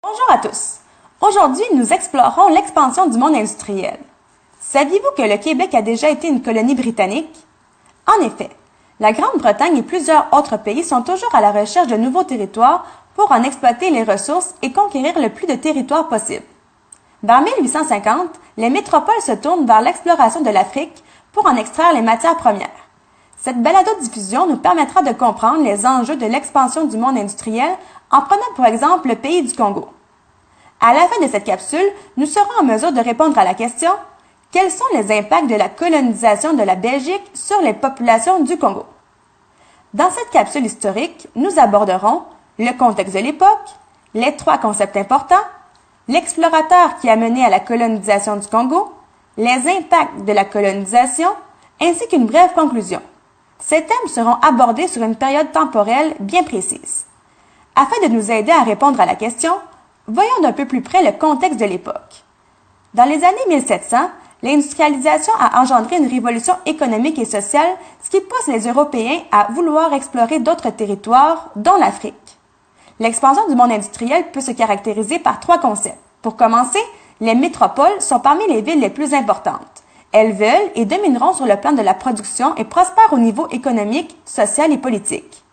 Bonjour à tous. Aujourd'hui, nous explorons l'expansion du monde industriel. Saviez-vous que le Québec a déjà été une colonie britannique? En effet, la Grande-Bretagne et plusieurs autres pays sont toujours à la recherche de nouveaux territoires pour en exploiter les ressources et conquérir le plus de territoires possible. Vers 1850, les métropoles se tournent vers l'exploration de l'Afrique pour en extraire les matières premières. Cette balado-diffusion nous permettra de comprendre les enjeux de l'expansion du monde industriel en prenant pour exemple le pays du Congo. À la fin de cette capsule, nous serons en mesure de répondre à la question « Quels sont les impacts de la colonisation de la Belgique sur les populations du Congo ?» Dans cette capsule historique, nous aborderons le contexte de l'époque, les trois concepts importants, l'explorateur qui a mené à la colonisation du Congo, les impacts de la colonisation, ainsi qu'une brève conclusion. Ces thèmes seront abordés sur une période temporelle bien précise. Afin de nous aider à répondre à la question, voyons d'un peu plus près le contexte de l'époque. Dans les années 1700, l'industrialisation a engendré une révolution économique et sociale, ce qui pousse les Européens à vouloir explorer d'autres territoires, dont l'Afrique. L'expansion du monde industriel peut se caractériser par trois concepts. Pour commencer, les métropoles sont parmi les villes les plus importantes. Elles veulent et domineront sur le plan de la production et prospèrent au niveau économique, social et politique.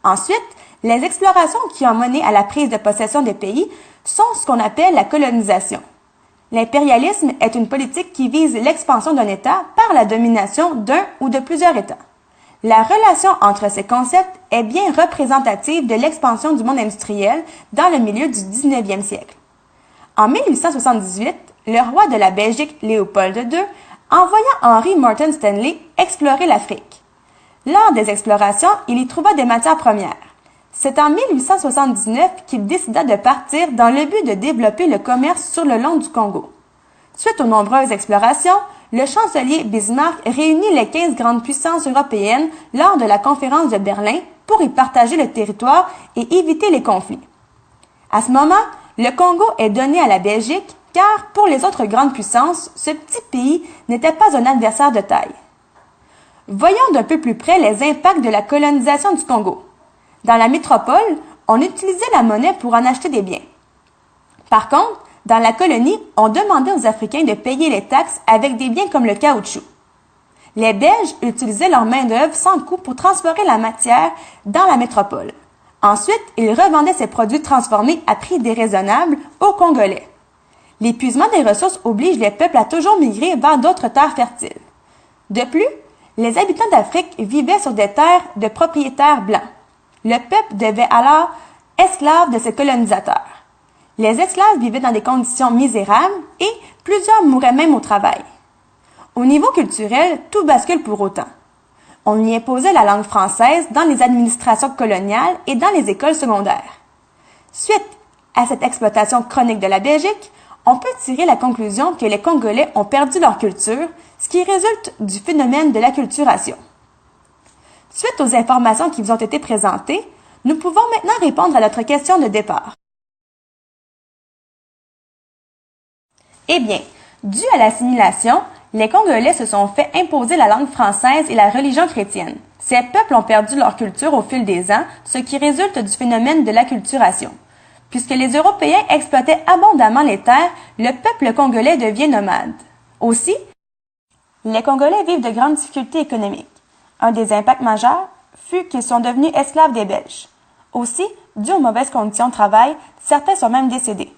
Ensuite, les explorations qui ont mené à la prise de possession des pays sont ce qu'on appelle la colonisation. L'impérialisme est une politique qui vise l'expansion d'un État par la domination d'un ou de plusieurs États. La relation entre ces concepts est bien représentative de l'expansion du monde industriel dans le milieu du 19e siècle. En 1878, le roi de la Belgique, Léopold II, envoya Henry Morton Stanley explorer l'Afrique. Lors des explorations, il y trouva des matières premières. C'est en 1879 qu'il décida de partir dans le but de développer le commerce sur le long du Congo. Suite aux nombreuses explorations, le chancelier Bismarck réunit les 15 grandes puissances européennes lors de la conférence de Berlin pour y partager le territoire et éviter les conflits. À ce moment, le Congo est donné à la Belgique car pour les autres grandes puissances, ce petit pays n'était pas un adversaire de taille. Voyons d'un peu plus près les impacts de la colonisation du Congo. Dans la métropole, on utilisait la monnaie pour en acheter des biens. Par contre, dans la colonie, on demandait aux Africains de payer les taxes avec des biens comme le caoutchouc. Les Belges utilisaient leur main-d'œuvre sans coût pour transférer la matière dans la métropole. Ensuite, ils revendaient ces produits transformés à prix déraisonnable aux Congolais. L'épuisement des ressources oblige les peuples à toujours migrer vers d'autres terres fertiles. De plus, les habitants d'Afrique vivaient sur des terres de propriétaires blancs. Le peuple devait alors esclave de ses colonisateurs. Les esclaves vivaient dans des conditions misérables et plusieurs mouraient même au travail. Au niveau culturel, tout bascule pour autant. On y imposait la langue française dans les administrations coloniales et dans les écoles secondaires. Suite à cette exploitation chronique de la Belgique, on peut tirer la conclusion que les Congolais ont perdu leur culture, ce qui résulte du phénomène de l'acculturation. Suite aux informations qui vous ont été présentées, nous pouvons maintenant répondre à notre question de départ. Eh bien, dû à l'assimilation, les Congolais se sont fait imposer la langue française et la religion chrétienne. Ces peuples ont perdu leur culture au fil des ans, ce qui résulte du phénomène de l'acculturation. Puisque les Européens exploitaient abondamment les terres, le peuple congolais devient nomade. Aussi, les Congolais vivent de grandes difficultés économiques. Un des impacts majeurs fut qu'ils sont devenus esclaves des Belges. Aussi, dû aux mauvaises conditions de travail, certains sont même décédés.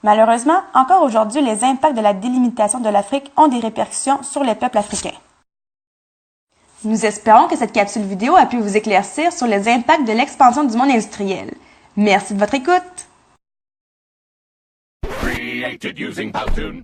Malheureusement, encore aujourd'hui, les impacts de la délimitation de l'Afrique ont des répercussions sur les peuples africains. Nous espérons que cette capsule vidéo a pu vous éclaircir sur les impacts de l'expansion du monde industriel. Merci de votre écoute! Created using Powtoon.